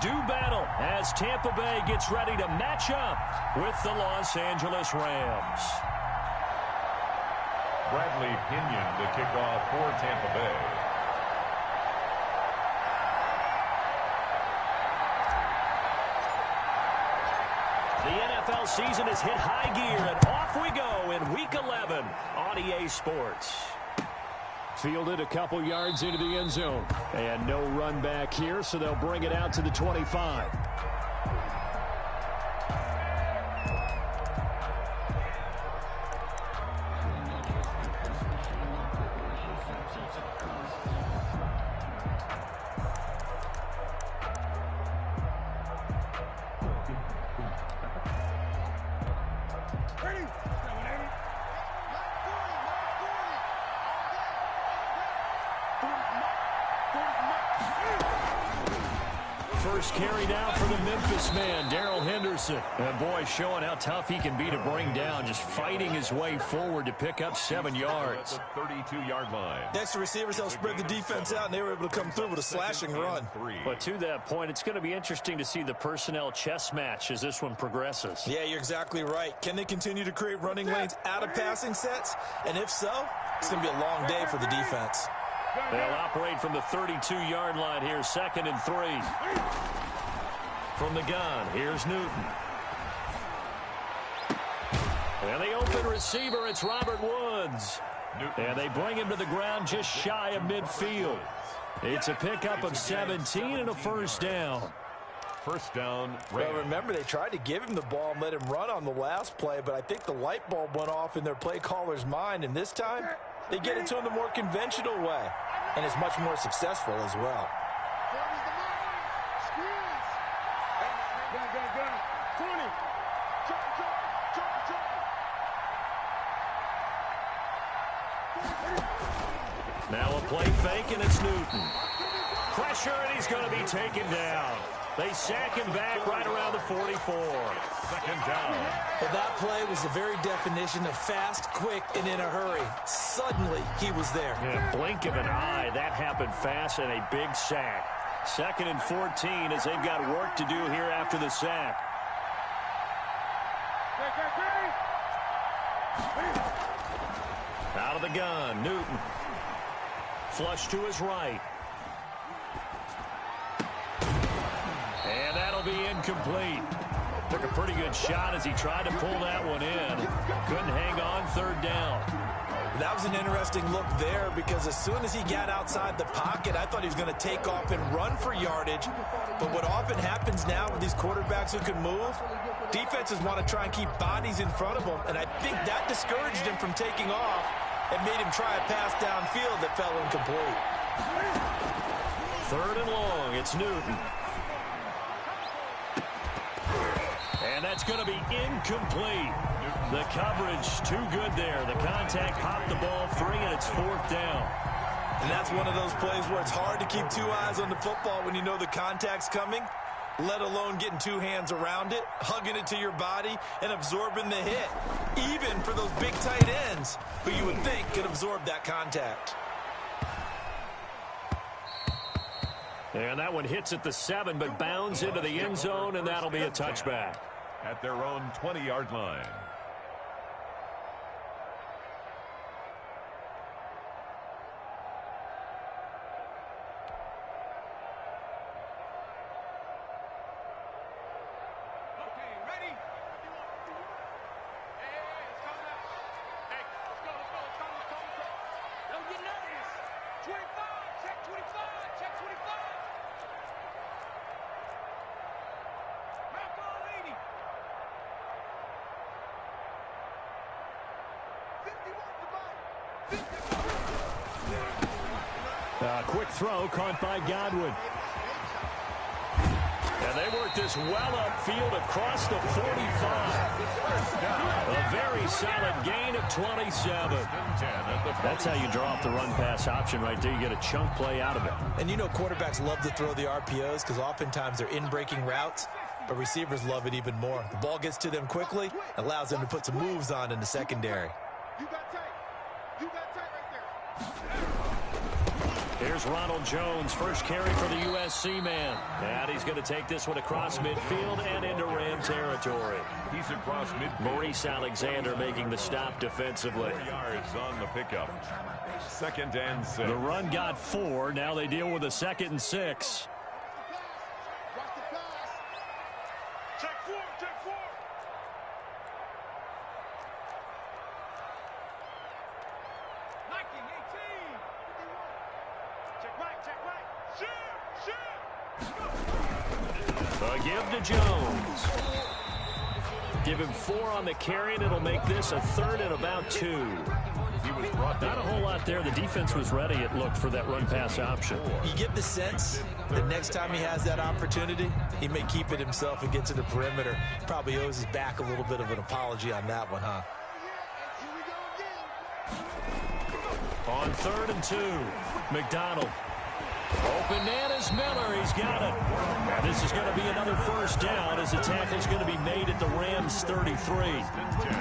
do battle as Tampa Bay gets ready to match up with the Los Angeles Rams. Bradley Pinion to kick off for Tampa Bay. The NFL season has hit high gear, and off we go in Week 11 on EA Sports. Fielded a couple yards into the end zone. And no run back here, so they'll bring it out to the 25. First carry down for the Memphis man, Darrell Henderson. And boy, showing how tough he can be to bring down, just fighting his way forward to pick up 7 yards. 32-yard line. Next, the receivers helped spread the defense out, and they were able to come through with a slashing run. But to that point, it's going to be interesting to see the personnel chess match as this one progresses. Yeah, you're exactly right. Can they continue to create running lanes out of passing sets? And if so, it's going to be a long day for the defense. They'll operate from the 32-yard line here, 2nd and 3. From the gun, here's Newton. And the open receiver, it's Robert Woods. And they bring him to the ground just shy of midfield. It's a pickup of 17 and a first down. First down. Well, remember, they tried to give him the ball and let him run on the last play, but I think the light bulb went off in their play caller's mind, and this time they get it to him the more conventional way, and it's much more successful as well. Now a play fake, and it's Newton. Pressure, and he's going to be taken down. They sack him back right around the 44. 2nd down. Well, that play was the very definition of fast, quick, and in a hurry. Suddenly, he was there. Yeah, blink of an eye, that happened fast, and a big sack. 2nd and 14 as they've got work to do here after the sack. Out of the gun, Newton. Flush to his right. And that'll be incomplete. Took a pretty good shot as he tried to pull that one in. Couldn't hang on, 3rd down. That was an interesting look there because as soon as he got outside the pocket, I thought he was going to take off and run for yardage. But what often happens now with these quarterbacks who can move, defenses want to try and keep bodies in front of them, and I think that discouraged him from taking off and made him try a pass downfield that fell incomplete. 3rd and long, it's Newton. And that's going to be incomplete. The coverage too good there. The contact popped the ball free, and it's 4th down. And that's one of those plays where it's hard to keep 2 eyes on the football when you know the contact's coming, let alone getting 2 hands around it, hugging it to your body, and absorbing the hit. Even for those big tight ends who you would think could absorb that contact. And that one hits at the 7, but bounds into the end zone, and that'll be a touchback. At their own 20-yard line. Quick throw caught by Godwin. And they work this well upfield across the 45. A very solid gain of 27. That's how you draw up the run-pass option right there. You get a chunk play out of it. And you know quarterbacks love to throw the RPOs because oftentimes they're in-breaking routes, but receivers love it even more. The ball gets to them quickly, allows them to put some moves on in the secondary. Here's Ronald Jones, first carry for the USC man. And he's going to take this one across midfield and into Ram territory. He's across midfield. Maurice Alexander making the stop defensively. 4 yards on the pickup. 2nd and 6. The run got 4. Now they deal with a 2nd and 6. Give to Jones. Give him 4 on the carry, and it'll make this a 3rd and about 2. He was brought down. Not a whole lot there. The defense was ready, it looked, for that run-pass option. You get the sense that next time he has that opportunity, he may keep it himself and get to the perimeter. Probably owes his back a little bit of an apology on that one, huh? On 3rd and 2, McDonald. Open man is Miller. He's got it. And this is going to be another first down as the tackle's going to be made at the Rams 33.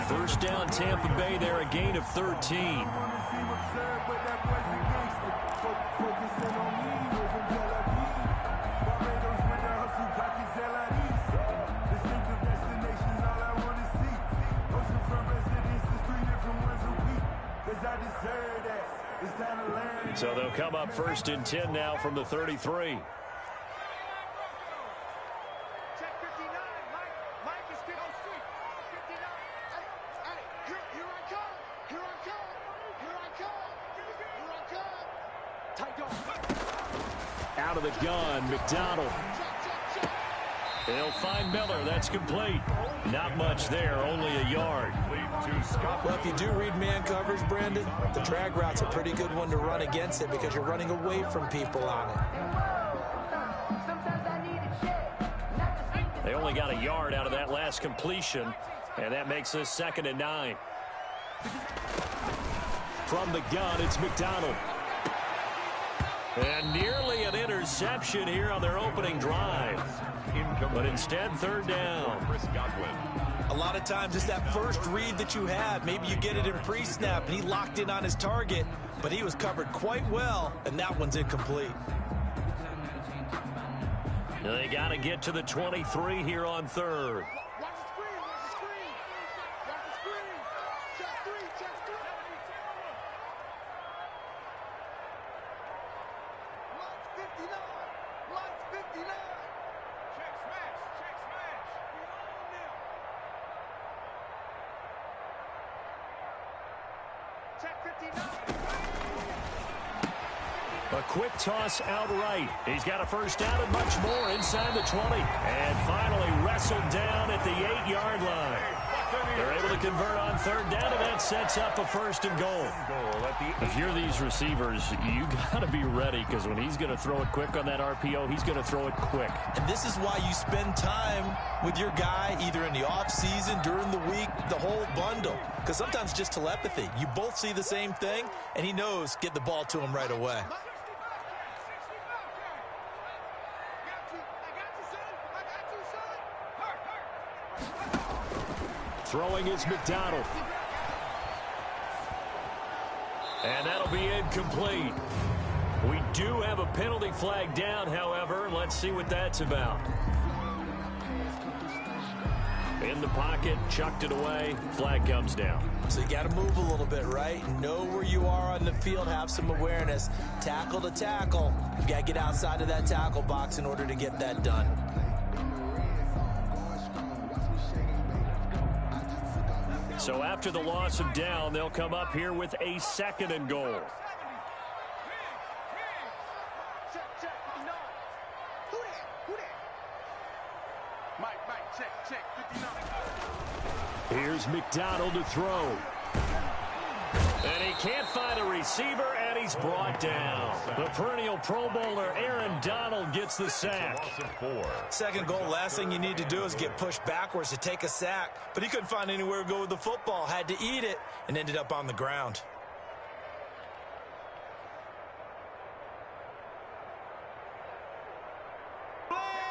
First down Tampa Bay there, a gain of 13. So they'll come up 1st and 10 now from the 33. Out of the gun, McDonald. They'll find Miller. That's complete. Not much there, only a yard. Well, if you do read man coverage, Brandon, the drag route's a pretty good one to run against it because you're running away from people on it. They only got a yard out of that last completion, and that makes this 2nd and 9. From the gun, it's McDonald. And nearly an interception here on their opening drive. But instead, 3rd down. A lot of times it's that first read that you have. Maybe you get it in pre-snap, and he locked in on his target, but he was covered quite well, and that one's incomplete. They got to get to the 23 here on 3rd. A quick toss outright. He's got a first down and much more inside the 20. And finally wrestled down at the 8-yard line. They're able to convert on 3rd down, and that sets up a 1st and goal. If you're these receivers, you got to be ready, because when he's going to throw it quick on that RPO, he's going to throw it quick. And this is why you spend time with your guy either in the offseason, during the week, the whole bundle. Because sometimes just telepathy. You both see the same thing, and he knows get the ball to him right away. Throwing is McDonald. And that'll be incomplete. We do have a penalty flag down, however. Let's see what that's about. In the pocket, chucked it away. Flag comes down. So you got to move a little bit, right? Know where you are on the field. Have some awareness. Tackle to tackle. You got to get outside of that tackle box in order to get that done. So after the loss of down, they'll come up here with a 2nd and goal. Here's McDonald to throw. And he can't find a receiver, and he's brought down. The perennial Pro Bowler Aaron Donald gets the sack. 2nd goal, last thing you need to do is get pushed backwards to take a sack. But he couldn't find anywhere to go with the football, had to eat it, and ended up on the ground.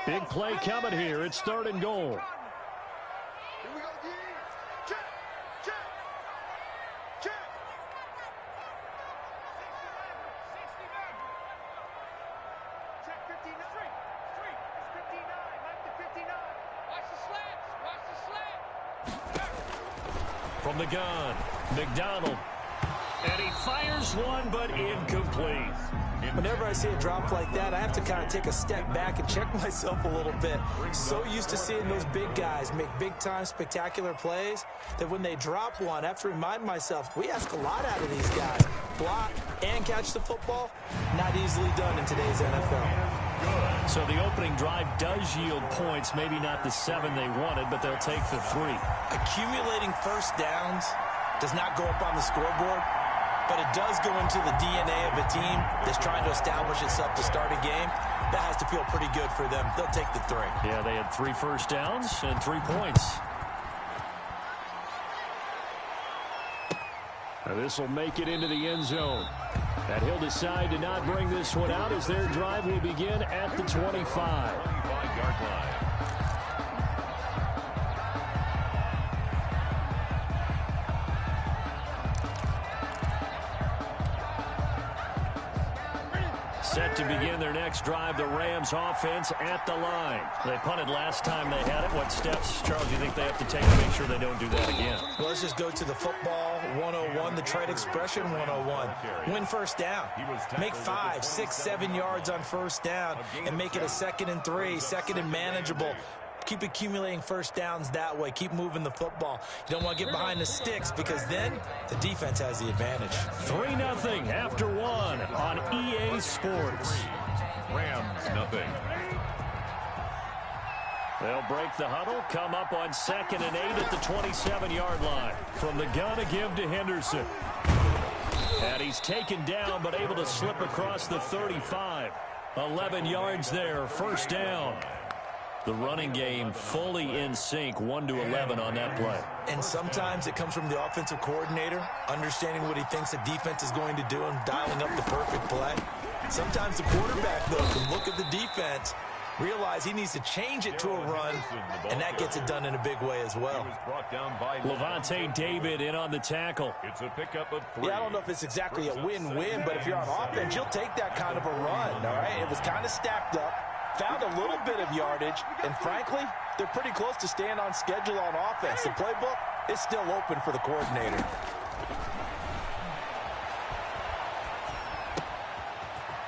Big play coming here. It's 3rd and goal. From the gun, McDonald. And he fires one, but incomplete. Whenever I see a drop like that, I have to kind of take a step back and check myself a little bit. So used to seeing those big guys make big-time spectacular plays that when they drop one, I have to remind myself, we ask a lot out of these guys. Block and catch the football, not easily done in today's NFL. So the opening drive does yield points, maybe not the 7 they wanted, but they'll take the 3. Accumulating first downs does not go up on the scoreboard, but it does go into the DNA of a team that's trying to establish itself to start a game. That has to feel pretty good for them. They'll take the 3. Yeah, they had 3 first downs and 3 points. Now this will make it into the end zone. And he'll decide to not bring this one out as their drive will begin at the 25. 25-yard line. Set to begin their next drive, the Rams offense at the line. They punted last time they had it. What steps, Charles, do you think they have to take to make sure they don't do that again? Well, let's just go to the football 101, the trade expression 101. Win first down. Make 5, 6, 7 yards on first down and make it a 2nd and 3, 2nd and manageable. Keep accumulating first downs that way. Keep moving the football. You don't want to get behind the sticks because then the defense has the advantage. 3-0 after 1 on EA Sports. Rams, nothing. They'll break the huddle, come up on 2nd and 8 at the 27-yard line. From the gun, a give to Henderson. And he's taken down but able to slip across the 35. 11 yards there, first down. The running game fully in sync, 1-11 on that play. And sometimes it comes from the offensive coordinator, understanding what he thinks the defense is going to do and dialing up the perfect play. Sometimes the quarterback, though, can look at the defense, realize he needs to change it to a run, and that gets it done in a big way as well. Levante David in on the tackle. It's a pickup of 3. Yeah, I don't know if it's exactly a win-win, but if you're on offense, you'll take that kind of a run, all right? It was kind of stacked up. Found a little bit of yardage, and frankly, they're pretty close to staying on schedule on offense. The playbook is still open for the coordinator.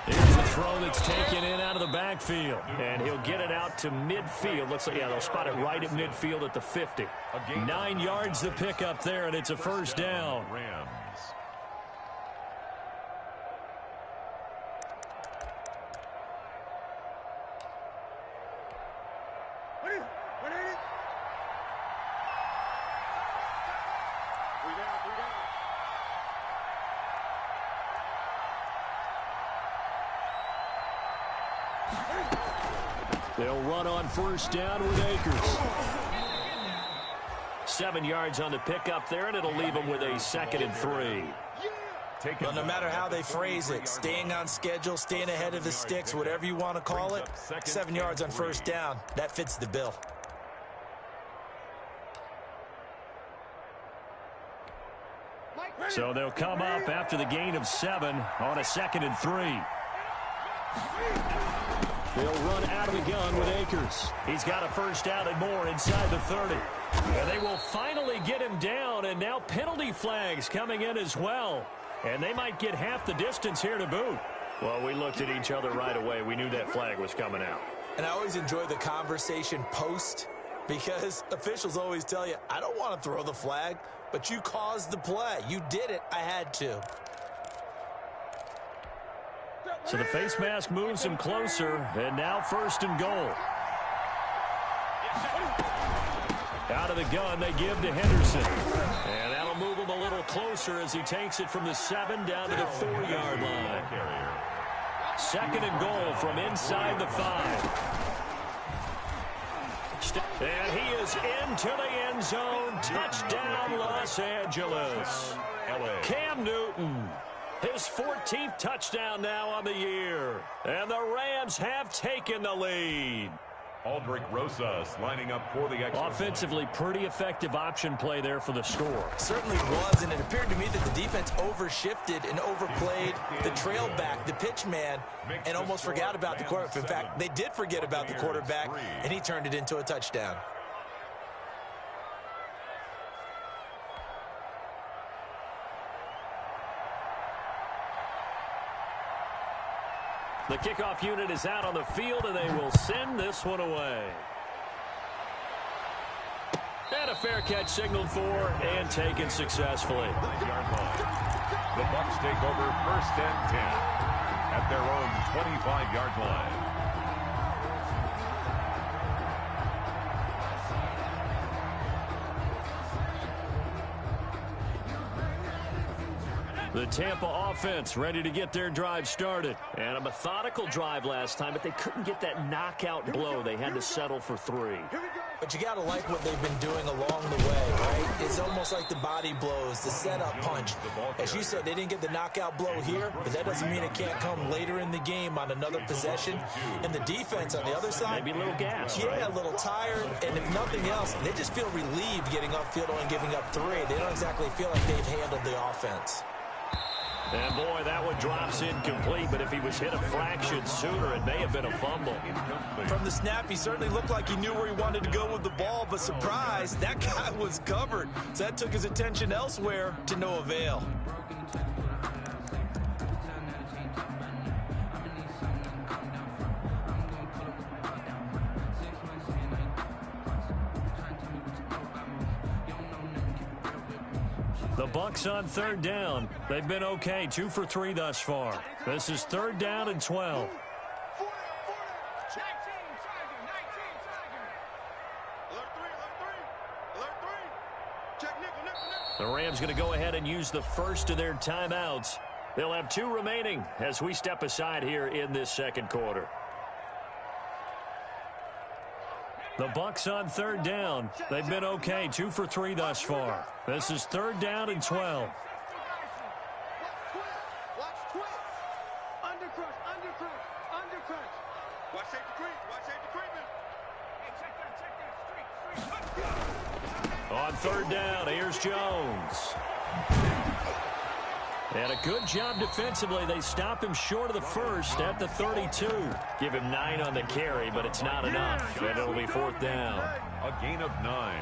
Here's the throw that's taken in out of the backfield, and he'll get it out to midfield. Looks like, yeah, they'll spot it right at midfield at the 50. 9 yards the pickup there, and it's a first down. Rams. They'll run on first down with Akers. 7 yards on the pickup there, and it'll leave them with a 2nd and 3. Well, no matter how they phrase it, staying on schedule, staying ahead of the sticks, whatever you want to call it, 7 yards on first down, that fits the bill. So they'll come up after the gain of 7 on a 2nd and 3. They'll run out of the gun with Akers. He's got a first down and more inside the 30. And they will finally get him down, and now penalty flags coming in as well. And they might get half the distance here to boot. Well, we looked at each other right away. We knew that flag was coming out. And I always enjoy the conversation post because officials always tell you, I don't want to throw the flag, but you caused the play. You did it. I had to. So the face mask moves him closer, and now 1st and goal. Out of the gun, they give to Henderson. And that'll move him a little closer as he takes it from the 7 down to the 4-yard line. 2nd and goal from inside the 5. And he is into the end zone. Touchdown, Los Angeles. Cam Newton. His 14th touchdown now on the year. And the Rams have taken the lead. Aldrich Rosas lining up for the extra Offensively, pretty effective option play there for the score. Certainly was, and it appeared to me that the defense overshifted and overplayed the trail back, the pitch man, and almost forgot about the quarterback. In fact, they did forget about the quarterback, and he turned it into a touchdown. The kickoff unit is out on the field, and they will send this one away. And a fair catch signaled for and taken successfully. The Bucs take over 1st and 10 at their own 25-yard line. The Tampa offense ready to get their drive started. And a methodical drive last time, but they couldn't get that knockout blow. They had to settle for 3. But you got to like what they've been doing along the way, right? It's almost like the body blows, the setup punch. As you said, they didn't get the knockout blow here, but that doesn't mean it can't come later in the game on another possession. And the defense on the other side, maybe a little gas, yeah, right? A little tired. And if nothing else, they just feel relieved getting upfield and giving up 3. They don't exactly feel like they've handled the offense. And boy, that one drops incomplete, but if he was hit a fraction sooner, it may have been a fumble. From the snap, he certainly looked like he knew where he wanted to go with the ball, but surprise, that guy was covered. So that took his attention elsewhere to no avail. The Bucs on 3rd down. They've been okay, 2 for 3 thus far. This is 3rd down and 12. The Rams going to go ahead and use the first of their timeouts. They'll have 2 remaining as we step aside here in this 2nd quarter. The Bucs on 3rd down. They've been okay, 2 for 3 thus far. This is 3rd down and 12. On 3rd down, here's Jones. And a good job defensively. They stop him short of the first at the 32. Give him 9 on the carry, but it's not enough. And it'll be 4th down. A gain of 9.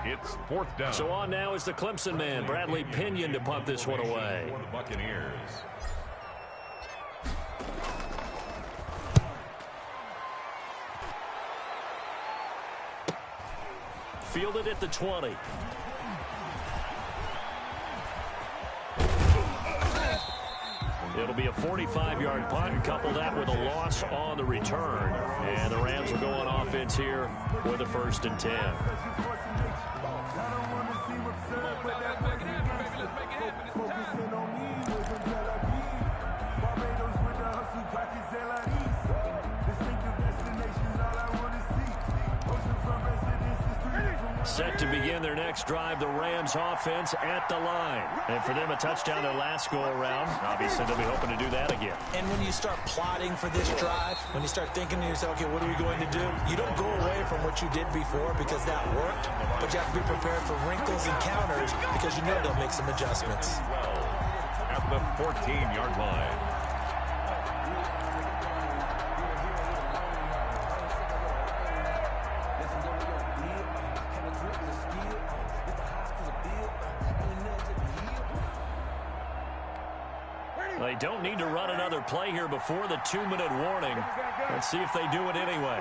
It's 4th down. So on now is the Clemson man, Bradley Pinion, to punt this one away. For the Buccaneers. Fielded at the 20. It'll be a 45-yard punt, and couple that with a loss on the return. And the Rams are going offense here with a 1st and 10. Set to begin their next drive, the Rams offense at the line. And for them, a touchdown their last go-around. Obviously, they'll be hoping to do that again. And when you start plotting for this drive, when you start thinking to yourself, okay, what are we going to do? You don't go away from what you did before because that worked, but you have to be prepared for wrinkles and counters because you know they'll make some adjustments. At the 14-yard line. They don't need to run another play here before the 2-minute warning. Let's see if they do it anyway.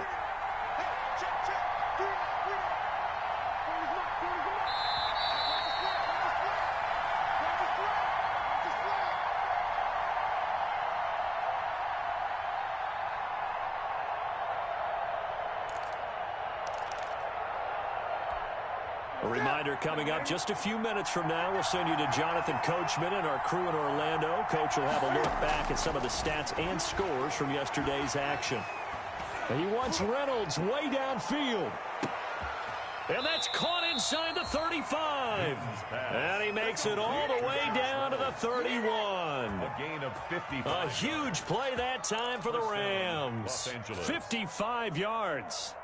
A reminder coming up just a few minutes from now. We'll send you to Jonathan Coachman and our crew in Orlando. Coach will have a look back at some of the stats and scores from yesterday's action. And he wants Reynolds way downfield. And that's caught inside the 35. And he makes it all the way down to the 31. A gain of 55. A huge play that time for the Rams. 55 yards.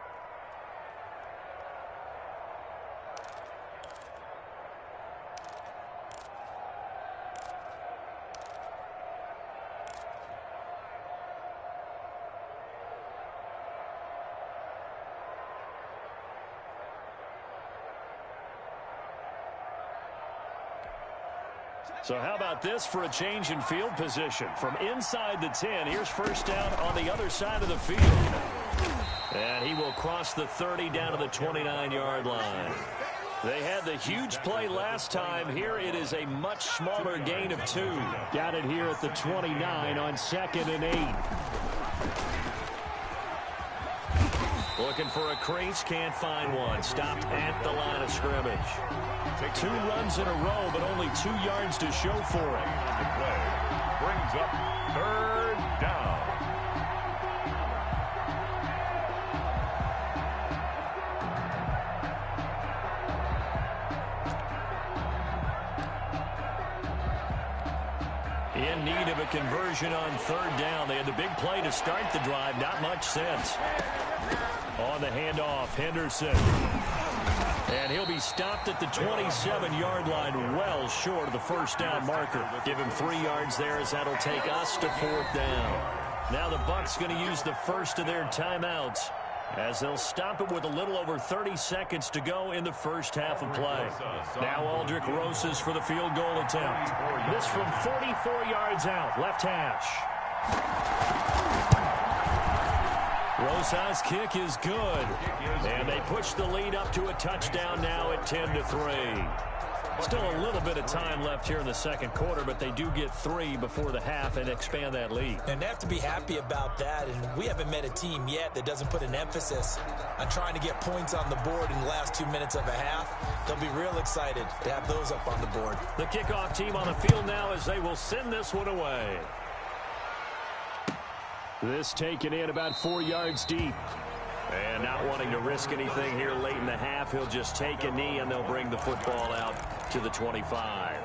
So how about this for a change in field position? From inside the 10, here's first down on the other side of the field. And he will cross the 30 down to the 29-yard line. They had the huge play last time. Here it is a much smaller gain of 2. Got it here at the 29 on 2nd and 8. Looking for a crease, can't find one. Stopped at the line of scrimmage. 2 runs in a row, but only 2 yards to show for it. The play brings up 3rd down. In need of a conversion on 3rd down. They had the big play to start the drive. Not much sense. On the handoff, Henderson. And he'll be stopped at the 27-yard line, well short of the first down marker. Give him 3 yards there, as that'll take us to 4th down. Now the Bucs going to use the first of their timeouts, as they'll stop it with a little over 30 seconds to go in the first half of play. Now Aldrick Rosas for the field goal attempt. This from 44 yards out, left hash. Rosas' kick is good. And they push the lead up to a touchdown now at 10-3. Still a little bit of time left here in the second quarter, but they do get 3 before the half and expand that lead. And they have to be happy about that. And we haven't met a team yet that doesn't put an emphasis on trying to get points on the board in the last 2 minutes of a half. They'll be real excited to have those up on the board. The kickoff team on the field now, as they will send this one away. This taken in about 4 yards deep. And not wanting to risk anything here late in the half, he'll just take a knee and they'll bring the football out to the 25.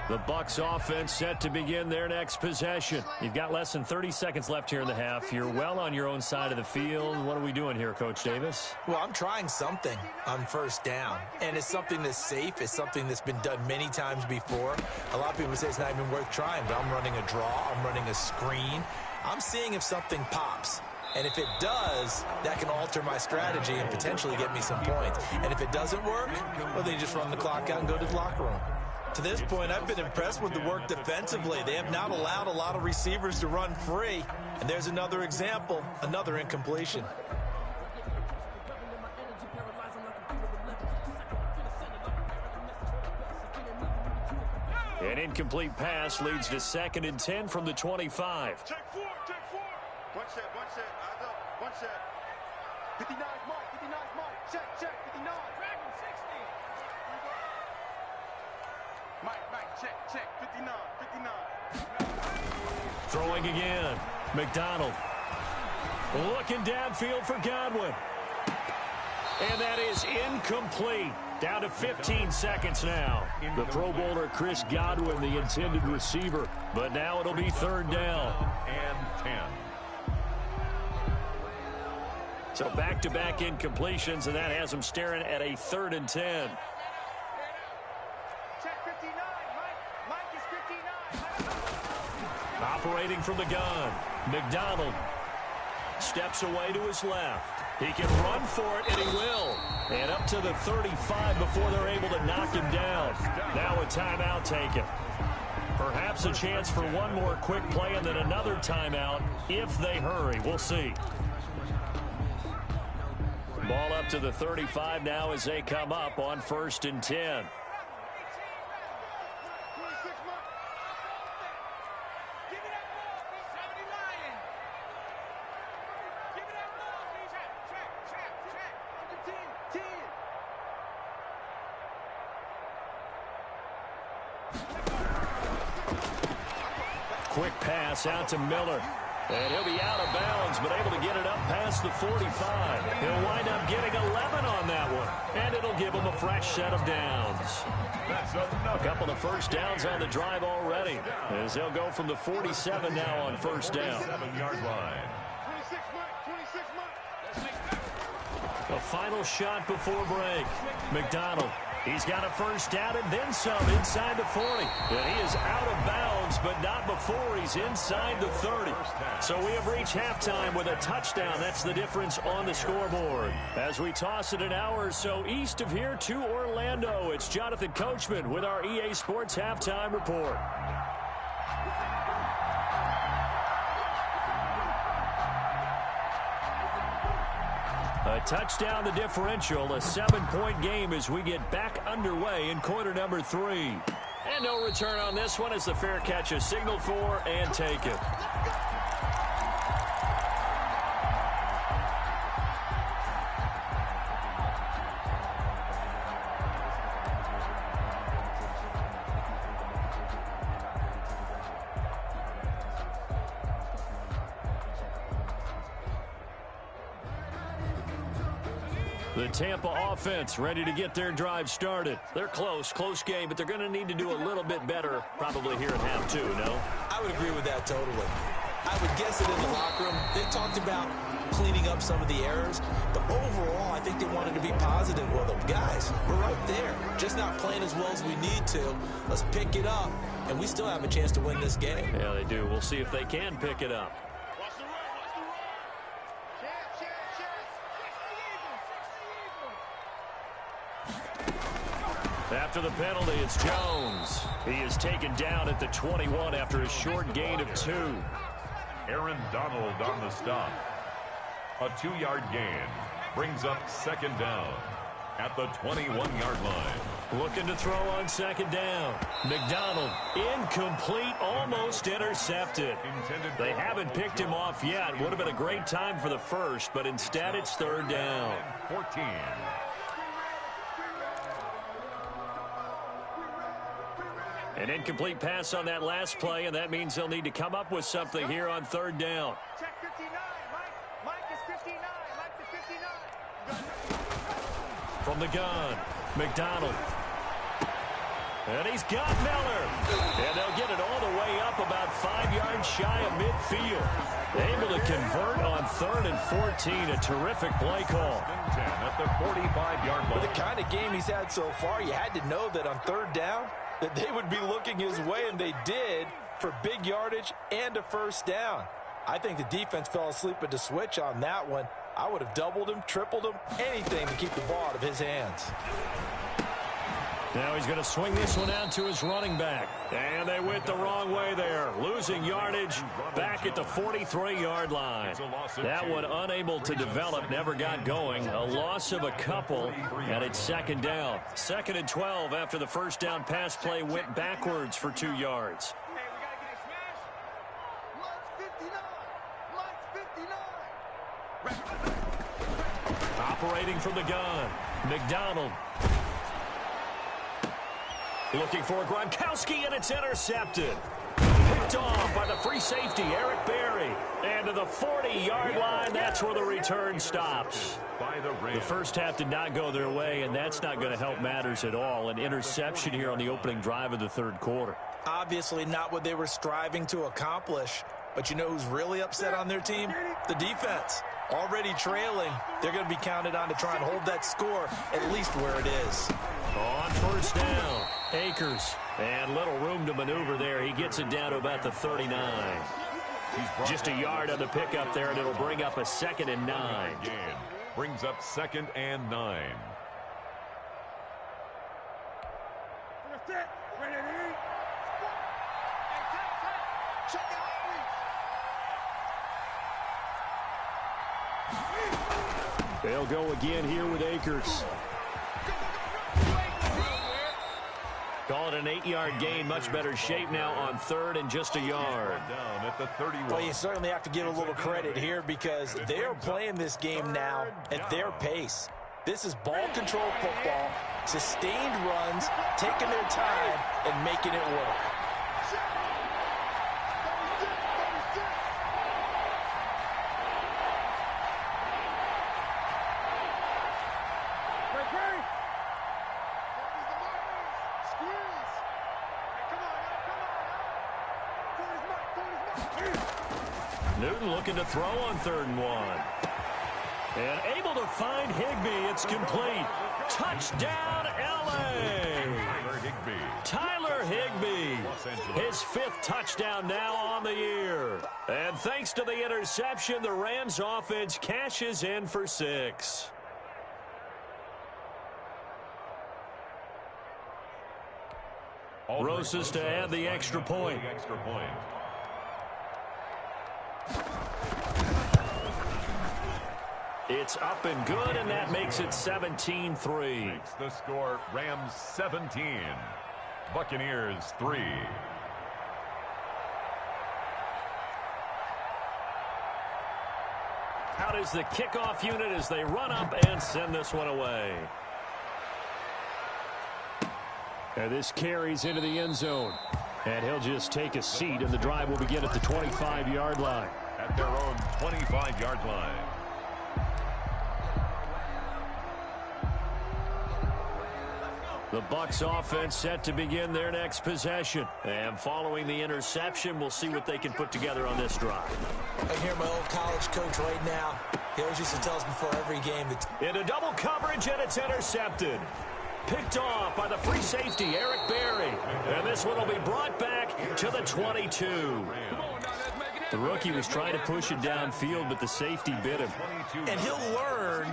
The Bucs offense set to begin their next possession. You've got less than 30 seconds left here in the half. You're well on your own side of the field. What are we doing here, Coach Davis? Well, I'm trying something on first down. And it's something that's safe. It's something that's been done many times before. A lot of people say it's not even worth trying, but I'm running a draw. I'm running a screen. I'm seeing if something pops. And if it does, that can alter my strategy and potentially get me some points. And if it doesn't work, well, then you just run the clock out and go to the locker room. To this point, I've been impressed with the work defensively. They have not allowed a lot of receivers to run free. And there's another example, another incompletion. An incomplete pass leads to 2nd and 10 from the 25. Check 4, check 4. One set, eyes up, one set. 59 Mike, check, 59. Dragon 60. Mike, check, 59. Throwing again. McDonald. Looking downfield for Godwin. And that is incomplete. Down to 15 seconds now. The Pro Bowler Chris Godwin, the intended receiver. But now it'll be 3rd down. And 10. So back-to-back incompletions, and that has them staring at a 3rd and 10. Operating from the gun, McDonald steps away to his left. He can run for it, and he will. And up to the 35 before they're able to knock him down. Now a timeout taken. Perhaps a chance for one more quick play and then another timeout if they hurry. We'll see. Ball up to the 35 now as they come up on 1st and 10. Quick pass out to Miller. And he'll be out of bounds, but able to get it up past the 45. He'll wind up getting 11 on that one. And it'll give him a fresh set of downs. A couple of first downs on the drive already, as they'll go from the 47 now on 1st down. 7-yard line. A final shot before break. McDonald. He's got a first down and then some inside the 40. And he is out of bounds, but not before he's inside the 30. So we have reached halftime with a touchdown. That's the difference on the scoreboard. As we toss it an hour or so east of here to Orlando, it's Jonathan Coachman with our EA Sports Halftime Report. A touchdown, the differential, a 7-point game as we get back underway in quarter number 3. And no return on this one as the fair catch is signaled for and taken. The Tampa offense ready to get their drive started. They're close game, but they're going to need to do a little bit better probably here in half 2, no? I would agree with that totally. I would guess it in the locker room. They talked about cleaning up some of the errors, but overall, I think they wanted to be positive with them. Guys, we're right there. Just not playing as well as we need to. Let's pick it up, and we still have a chance to win this game. Yeah, they do. We'll see if they can pick it up. After the penalty, it's Jones. He is taken down at the 21 after a short gain of 2. Aaron Donald on the stop. A 2-yard gain brings up second down at the 21-yard line. Looking to throw on second down. McDonald, incomplete, almost intercepted. They haven't picked him off yet. Would have been a great time for the first, but instead it's third down. 14. An incomplete pass on that last play, and that means they'll need to come up with something here on third down. Check 59. Mike is 59. Mike is 59. From the gun, McDonald. And he's got Miller. And they'll get it all the way up about 5 yards shy of midfield. Able to convert on 3rd and 14. A terrific play call. 10 at the 45-yard line. With the kind of game he's had so far, you had to know that on third down, that they would be looking his way, and they did, for big yardage and a first down. I think the defense fell asleep at the switch on that one. I would have doubled him, tripled him, anything to keep the ball out of his hands. Now he's going to swing this one out to his running back. And they went the wrong way there. Losing yardage back at the 43-yard line. That one unable to develop, never got going. A loss of a couple, and it's second down. 2nd and 12 after the first down pass play went backwards for 2 yards. Hey, we got to get a smash. Mike's 59. Operating from the gun, McDonald. Looking for Gronkowski, and it's intercepted. Picked off by the free safety, Eric Berry. And to the 40-yard line, that's where the return stops. The first half did not go their way, and that's not going to help matters at all. An interception here on the opening drive of the third quarter. Obviously not what they were striving to accomplish. But you know who's really upset on their team? The defense. Already trailing, they're going to be counted on to try and hold that score at least where it is. On first down, Akers. And little room to maneuver there. He gets it down to about the 39. Just a yard on the pickup there, and it'll bring up a 2nd and 9. Brings up 2nd and 9. They'll go again here with Akers. Call it an 8-yard gain. Much better shape now on 3rd and just a yard. Down at the 31. Well, you certainly have to give a little credit here because they are playing this game now at their pace. This is ball control football, sustained runs, taking their time, and making it work. Newton looking to throw on 3rd and 1. And able to find Higbee. It's complete. Touchdown, L.A. Tyler Higbee. His 5th touchdown now on the year. And thanks to the interception, the Rams offense cashes in for 6. Rosas to add the extra point. It's up and good, and that makes it 17-3. Makes the score Rams 17, Buccaneers 3. Out is the kickoff unit as they run up and send this one away. And this carries into the end zone. And he'll just take a seat, and the drive will begin at the 25-yard line. At their own 25-yard line. The Bucs offense set to begin their next possession. And following the interception, we'll see what they can put together on this drive. I hear my old college coach right now. He always used to tell us before every game that Into double coverage, and it's intercepted. Picked off by the free safety, Eric Berry. And this one will be brought back to the 22. The rookie was trying to push it downfield, but the safety bit him. and he'll learn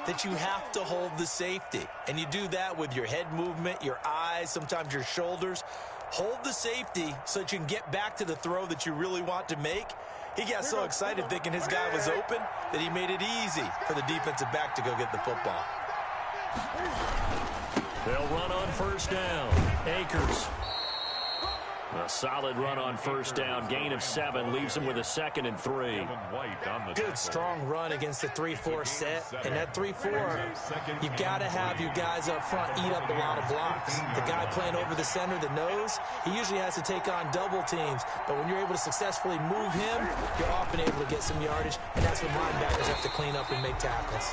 that you have to hold the safety. And you do that with your head movement, your eyes, sometimes your shoulders. Hold the safety so that you can get back to the throw that you really want to make. He got so excited thinking his guy was open that he made it easy for the defensive back to go get the football. They'll run on first down. Akers. A solid run on first down. Gain of 7 leaves him with a 2nd and 3. Good, strong run against the 3-4 set. And that 3-4, you've got to have you guys up front eat up a lot of blocks. The guy playing over the center, the nose, he usually has to take on double teams. But when you're able to successfully move him, you're often able to get some yardage. And that's when linebackers have to clean up and make tackles.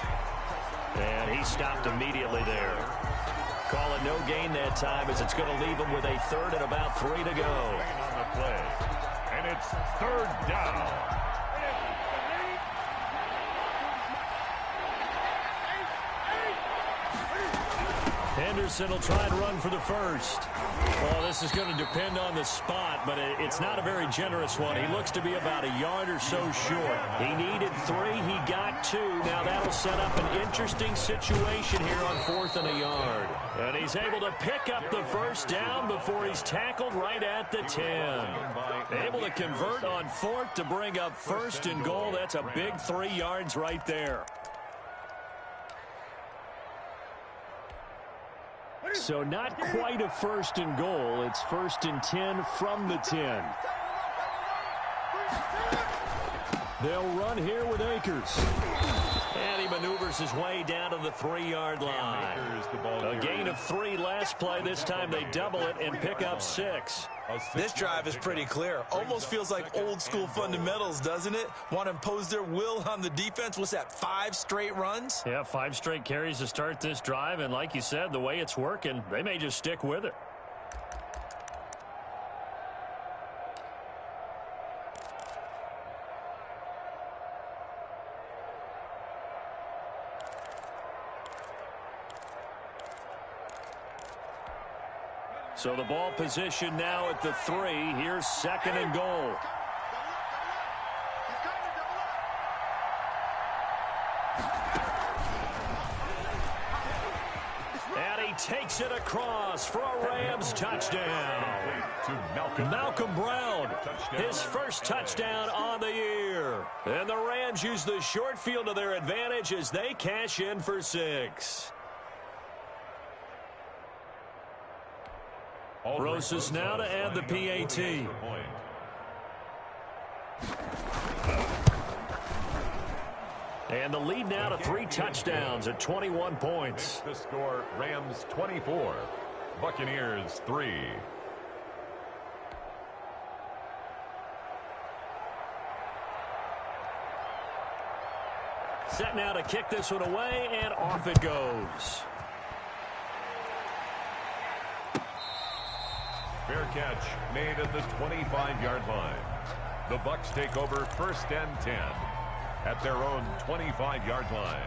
And he stopped immediately there. Call it no gain that time, as it's going to leave him with a 3rd and about 3 to go. On the play. And it's 3rd down. Henderson will try and run for the first. Well, this is going to depend on the spot, but it's not a very generous one. He looks to be about a yard or so short. He needed 3. He got 2. Now that'll set up an interesting situation here on 4th and a yard. And he's able to pick up the first down before he's tackled right at the 10. Able to convert on 4th to bring up 1st and goal. That's a big 3 yards right there. So not quite a 1st and goal. It's 1st and 10 from the 10. They'll run here with Akers. And he maneuvers his way down to the 3-yard line. A gain of 3 last play. This time they double it and pick up 6. This drive is pretty clear. Almost feels like old school fundamentals, doesn't it? Want to impose their will on the defense. What's that, 5 straight runs? Yeah, 5 straight carries to start this drive. And like you said, the way it's working, they may just stick with it. So the ball position now at the 3. Here's 2nd and goal. And he takes it across for a Rams touchdown. Malcolm Brown, his first touchdown on the year. And the Rams use the short field to their advantage as they cash in for 6. Rosas now to add the PAT. And the lead now to 3 touchdowns at 21 points. The score, Rams 24, Buccaneers 3. Set now to kick this one away, and off it goes. Fair catch made at the 25-yard line. The Bucs take over 1st and 10. at their own 25-yard line.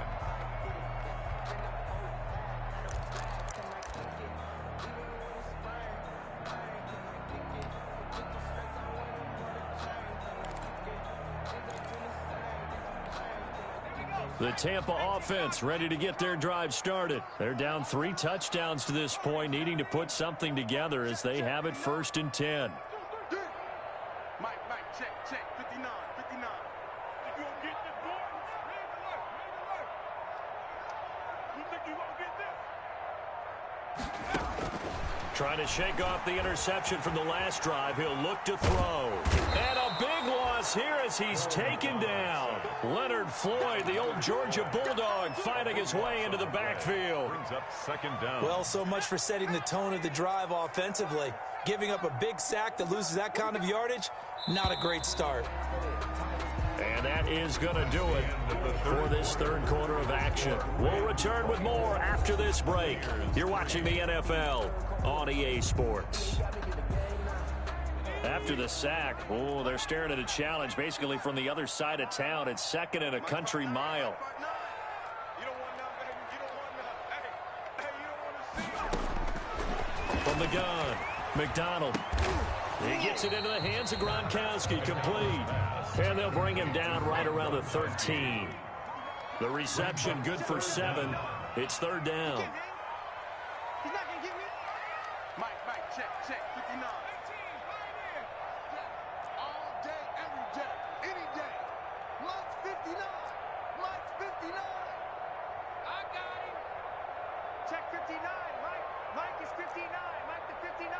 The Tampa offense ready to get their drive started. They're down 3 touchdowns to this point, needing to put something together as they have it 1st and 10. Mike, check, 59. If you don't get this, boy, you think you gonna get this? Trying to shake off the interception from the last drive. He'll look to throw. And a big loss here as he's taken down. Leonard Floyd, the old Georgia Bulldog, fighting his way into the backfield. Brings up 2nd down. Well, so much for setting the tone of the drive offensively. Giving up a big sack that loses that kind of yardage, not a great start. And that is going to do it for this 3rd quarter of action. We'll return with more after this break. You're watching the NFL on EA Sports. After the sack, they're staring at a challenge basically from the other side of town. It's 2nd and a country mile. You don't want none, baby. You don't want none. Hey, you don't want to see it. From the gun, McDonald. He gets it into the hands of Gronkowski, complete. And they'll bring him down right around the 13. The reception good for 7. It's 3rd down. He's not going to get me. Mike, check, 59. All day, every day, any day. Mike's 59. Mike's 59. I got him. Check 59. Mike is 59. Mike the 59.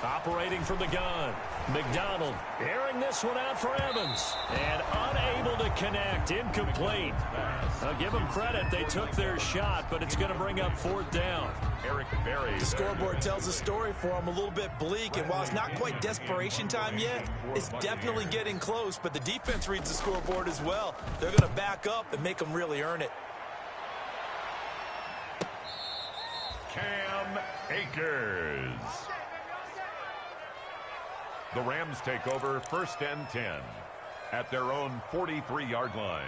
Operating from the gun, McDonald airing this one out for Evans. And unable to connect, incomplete. I'll give them credit, they took their shot, but it's going to bring up 4th down. Eric Berry. The scoreboard tells a story for him, a little bit bleak, and while it's not quite desperation time yet, it's definitely getting close, but the defense reads the scoreboard as well. They're going to back up and make them really earn it. Cam Akers. The Rams take over 1st and 10 at their own 43-yard line.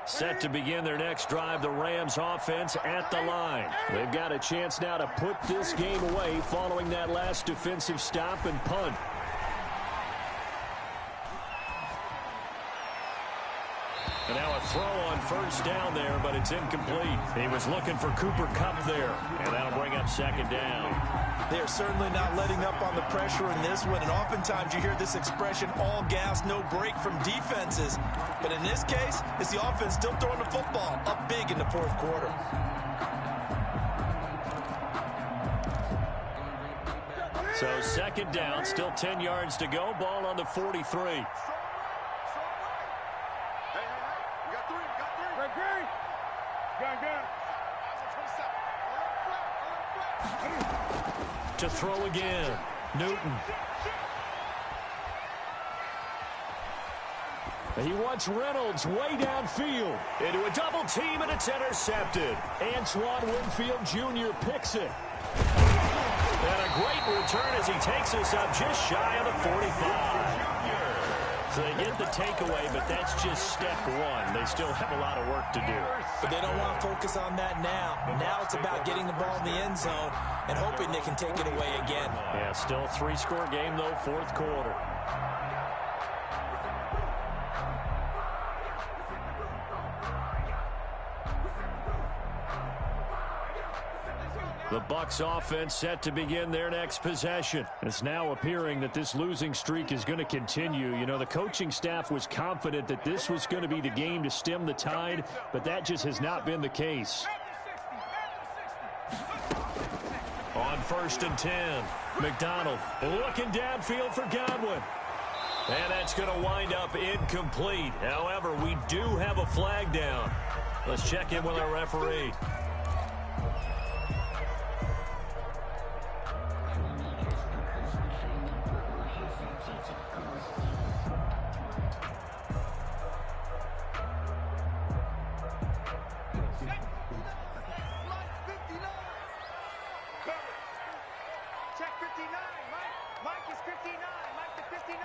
Set to begin their next drive, the Rams offense at the line. They've got a chance now to put this game away following that last defensive stop and punt. And now a throw on 1st down there, but it's incomplete. He was looking for Cooper Kupp there, and that'll bring up 2nd down. They are certainly not letting up on the pressure in this one, and oftentimes you hear this expression, all gas, no break from defenses. But in this case, it's the offense still throwing the football up big in the 4th quarter. So 2nd down, still 10 yards to go, ball on the 43. To throw again, Newton. He wants Reynolds way downfield. Into a double team, and it's intercepted. Antoine Winfield Jr. picks it. And a great return as he takes us up just shy of the 45. So they get the takeaway, but that's just step 1. They still have a lot of work to do. But they don't want to focus on that now. Now it's about getting the ball in the end zone and hoping they can take it away again. Yeah, still a 3-score game, though, 4th quarter. The Bucs offense set to begin their next possession. It's now appearing that this losing streak is going to continue. You know, the coaching staff was confident that this was going to be the game to stem the tide, but that just has not been the case. On 1st and 10, McDonald looking downfield for Godwin. And that's going to wind up incomplete. However, we do have a flag down. Let's check in with our referee. Check 59. Mike is 59. Mike to 59.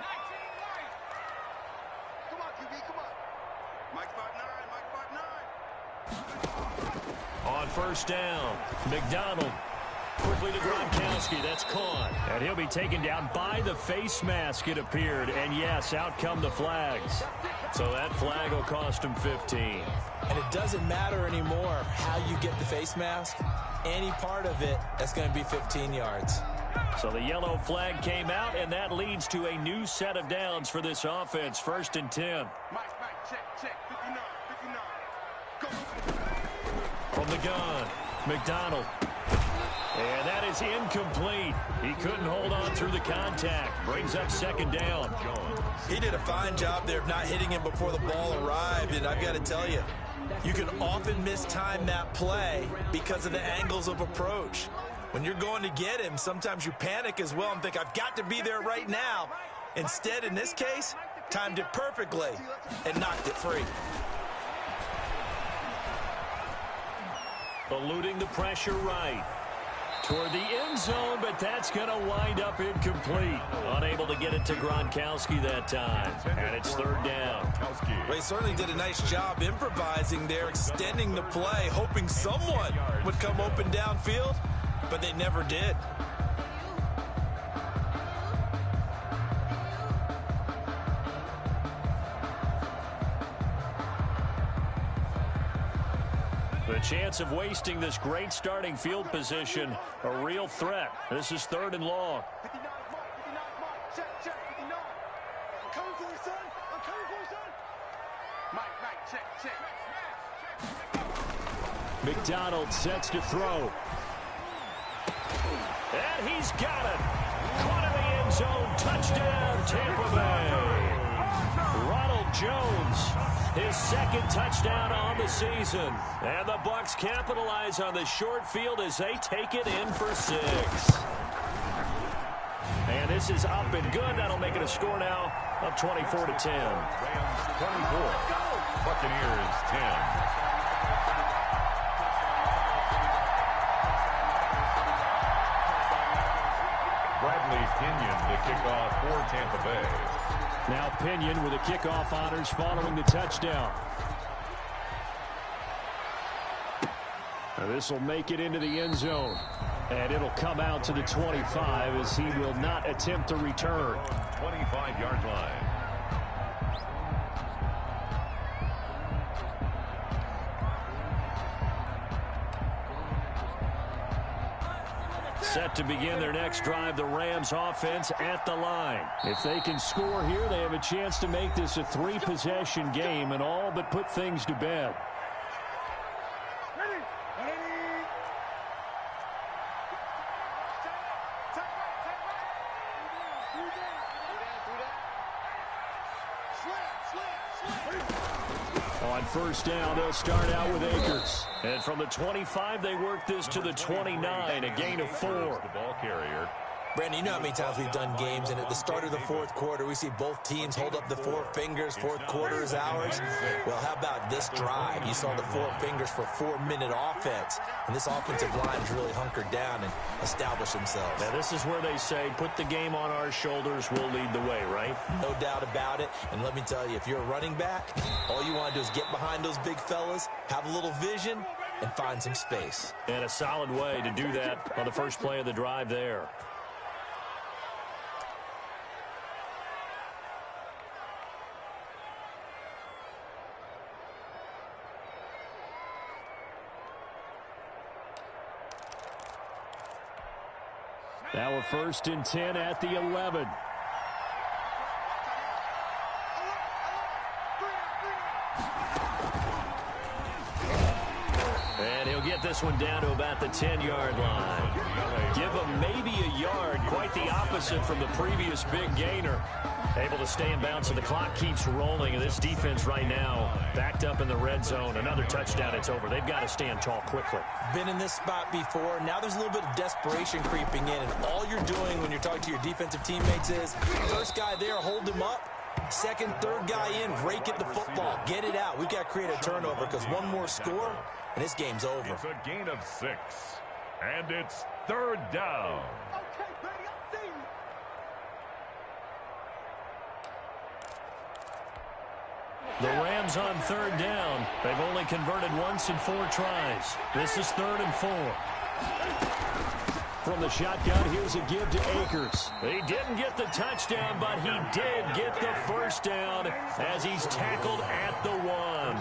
Come on, QB, come on. Mike 5'9", Mike 5'9". On first down, McDonald quickly to Gronkowski. That's caught. And he'll be taken down by the face mask, it appeared. And yes, out come the flags. So that flag will cost him 15. And it doesn't matter anymore how you get the face mask. Any part of it, that's going to be 15 yards. So the yellow flag came out, and that leads to a new set of downs for this offense. 1st and 10. Mike, check. 59. Go. From the gun, McDonald. And that is incomplete. He couldn't hold on through the contact. Brings up 2nd down. He did a fine job there of not hitting him before the ball arrived, and I've got to tell you, you can often mistime that play because of the angles of approach. When you're going to get him, sometimes you panic as well and think, I've got to be there right now. Instead, in this case, timed it perfectly and knocked it free. Eluding the pressure right. Toward the end zone, but that's going to wind up incomplete. Unable to get it to Gronkowski that time. And it's 3rd down. Well, he certainly did a nice job improvising there, extending the play, hoping someone would come open downfield, but they never did. The chance of wasting this great starting field position, a real threat. This is 3rd and long. 59 Mike. Check, 59. I'm coming for you, son. Mike, check. McDonald sets to throw. And he's got it. Caught in the end zone. Touchdown, Tampa Bay. Ronald Jones, his 2nd touchdown on the season. And the Bucs capitalize on the short field as they take it in for 6. And this is up and good. That'll make it a score now of 24-10. Rams 24. Buccaneers 10. Bradley Pinion to kick off for Tampa Bay. Now Pinion with the kickoff honors following the touchdown. This will make it into the end zone. And it'll come out to the 25 as he will not attempt to return. 25-yard line. Set to begin their next drive, the Rams offense at the line. If they can score here, they have a chance to make this a 3-possession game and all but put things to bed. On first down, they'll start out with Akers. And from the 25, they work this to the 29, a gain of 4. The ball carrier. Brandon, you know how many times we've done games, and at the start of the 4th quarter, we see both teams hold up the 4 fingers. 4th quarter is ours. Well, how about this drive? You saw the 4 fingers for 4-minute offense, and this offensive line has really hunkered down and established themselves. Now, this is where they say, put the game on our shoulders, we'll lead the way, right? No doubt about it, and let me tell you, if you're a running back, all you want to do is get behind those big fellas, have a little vision, and find some space. And a solid way to do that on the first play of the drive there. Now we're 1st and 10 at the 11. And he'll get this one down to about the 10-yard line. Give him maybe a yard, quite the opposite from the previous big gainer. Able to stay in bounds, and the clock keeps rolling. And this defense right now backed up in the red zone. Another touchdown, it's over. They've got to stand tall quickly. Been in this spot before. Now there's a little bit of desperation creeping in, and all you're doing when you're talking to your defensive teammates is, first guy there, hold him up. Second, third guy in, rake at the football. Get it out. We've got to create a turnover because one more score, and this game's over. It's a gain of 6, and it's 3rd down. Okay, The Rams on third down. They've only converted once in 4 tries. This is 3rd and 4. From the shotgun, here's a give to Akers. He didn't get the touchdown, but he did get the first down as he's tackled at the 1.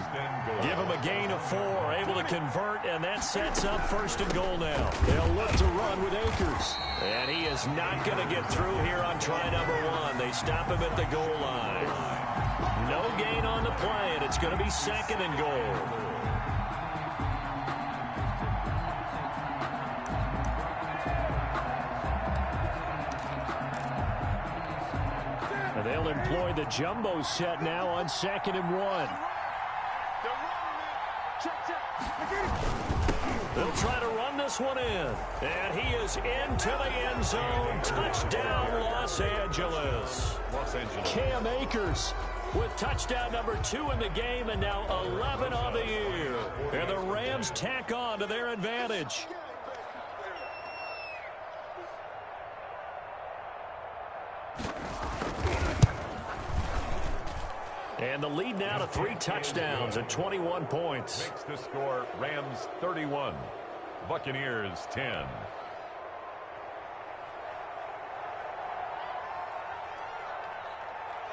Give him a gain of 4, able to convert, and that sets up 1st and goal now. They'll look to run with Akers. And he is not going to get through here on try number 1. They stop him at the goal line. No gain on the play, and it's going to be 2nd and goal. And they'll employ the jumbo set now on 2nd and 1. They'll try to run this one in. And he is into the end zone. Touchdown, Los Angeles. Cam Akers with touchdown number 2 in the game, and now 11 on the year. And the Rams tack on to their advantage. And the lead now to 3 touchdowns and 21 points. Makes the score Rams 31, Buccaneers 10.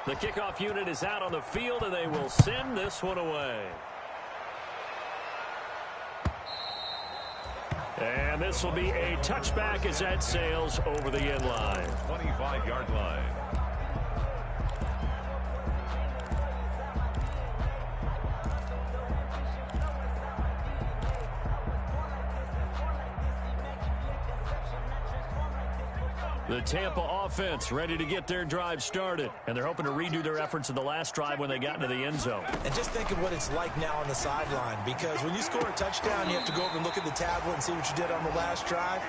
The kickoff unit is out on the field, and they will send this one away. And this will be a touchback as that sails over the end line. 25-yard line. The Tampa offense ready to get their drive started. And they're hoping to redo their efforts in the last drive when they got into the end zone. And just think of what it's like now on the sideline, because when you score a touchdown, you have to go over and look at the tablet and see what you did on the last drive.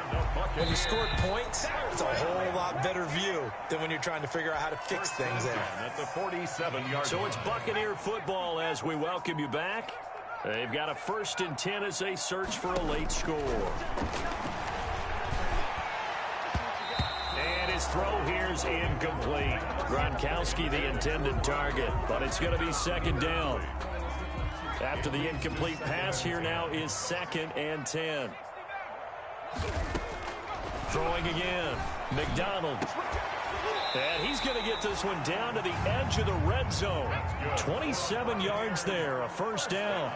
When you scored points, it's a whole lot better view than when you're trying to figure out how to fix things there. At the 47-yard So it's Buccaneer football as we welcome you back. They've got a 1st and 10 as they search for a late score. His throw here's incomplete. Gronkowski the intended target, but it's going to be 2nd down. After the incomplete pass, here now is 2nd and 10. Throwing again. McDonald. And he's going to get this one down to the edge of the red zone. 27 yards there, a 1st down.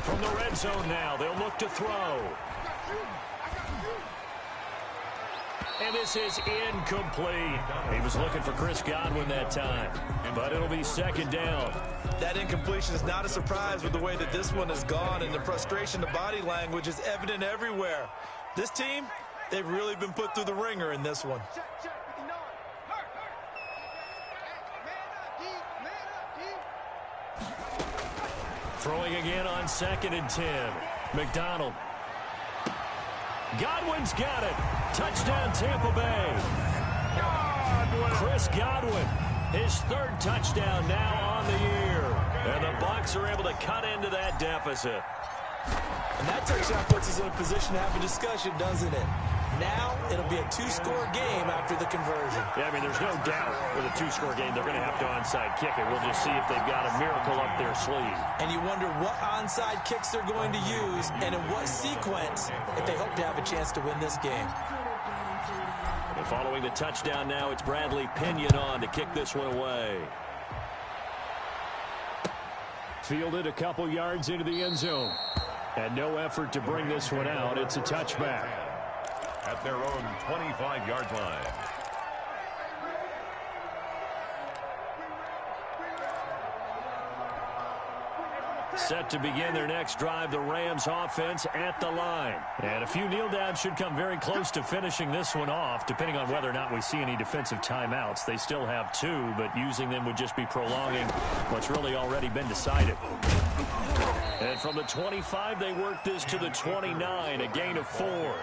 From the red zone now, they'll look to throw. And this is incomplete. He was looking for Chris Godwin that time, but it'll be 2nd down. That incompletion is not a surprise with the way that this one has gone, and the frustration, the body language is evident everywhere. This team, they've really been put through the ringer in this one. Throwing again on 2nd and 10. McDonald. Godwin's got it. Touchdown, Tampa Bay. Chris Godwin, his 3rd touchdown now on the year. And the Bucs are able to cut into that deficit. And that touchdown puts us in a position to have a discussion, doesn't it? Now it'll be a 2-score game after the conversion. Yeah, I mean, there's no doubt with a 2-score game they're going to have to onside kick it. We'll just see if they've got a miracle up their sleeve. And you wonder what onside kicks they're going to use and in what sequence if they hope to have a chance to win this game. And following the touchdown now, it's Bradley Pinion on to kick this one away. Fielded a couple yards into the end zone. And no effort to bring this one out. It's a touchback. At their own 25-yard line. Set to begin their next drive, the Rams offense at the line. And a few kneel downs should come very close to finishing this one off, depending on whether or not we see any defensive timeouts. They still have 2, but using them would just be prolonging what's really already been decided. And from the 25, they work this to the 29, a gain of 4.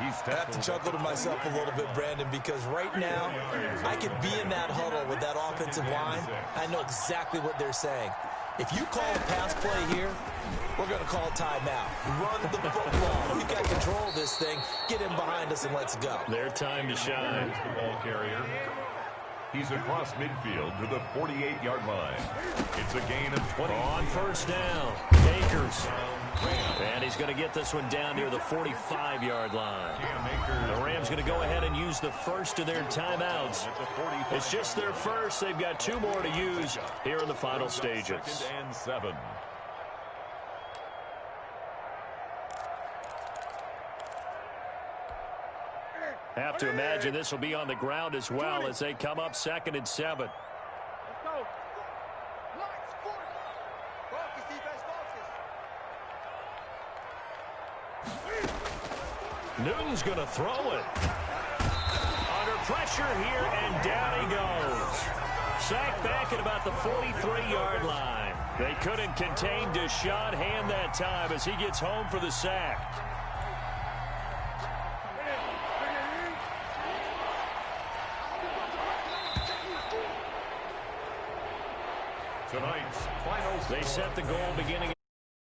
I have to chuckle to myself a little bit, Brandon, because right now I could be in that huddle with that offensive line. I know exactly what they're saying. If you call a pass play here, we're going to call a timeout. Run the football. We've got control of this thing. Get in behind us and let's go. Their time to shine. The ball carrier. He's across midfield to the 48-yard line. It's a gain of 20. On first down, Akers. And he's going to get this one down near the 45-yard line. The Rams going to go ahead and use the first of their timeouts. It's just their first. They've got 2 more to use here in the final stages. 2nd and 7. Have to imagine this will be on the ground as well as they come up 2nd and 7. Let's go. Lights, 40. Focus, defense, focus. Newton's going to throw it. Under pressure here, and down he goes. Sacked back at about the 43-yard line. They couldn't contain Deshaun Hand that time as he gets home for the sack. Tonight's final. They set the goal beginning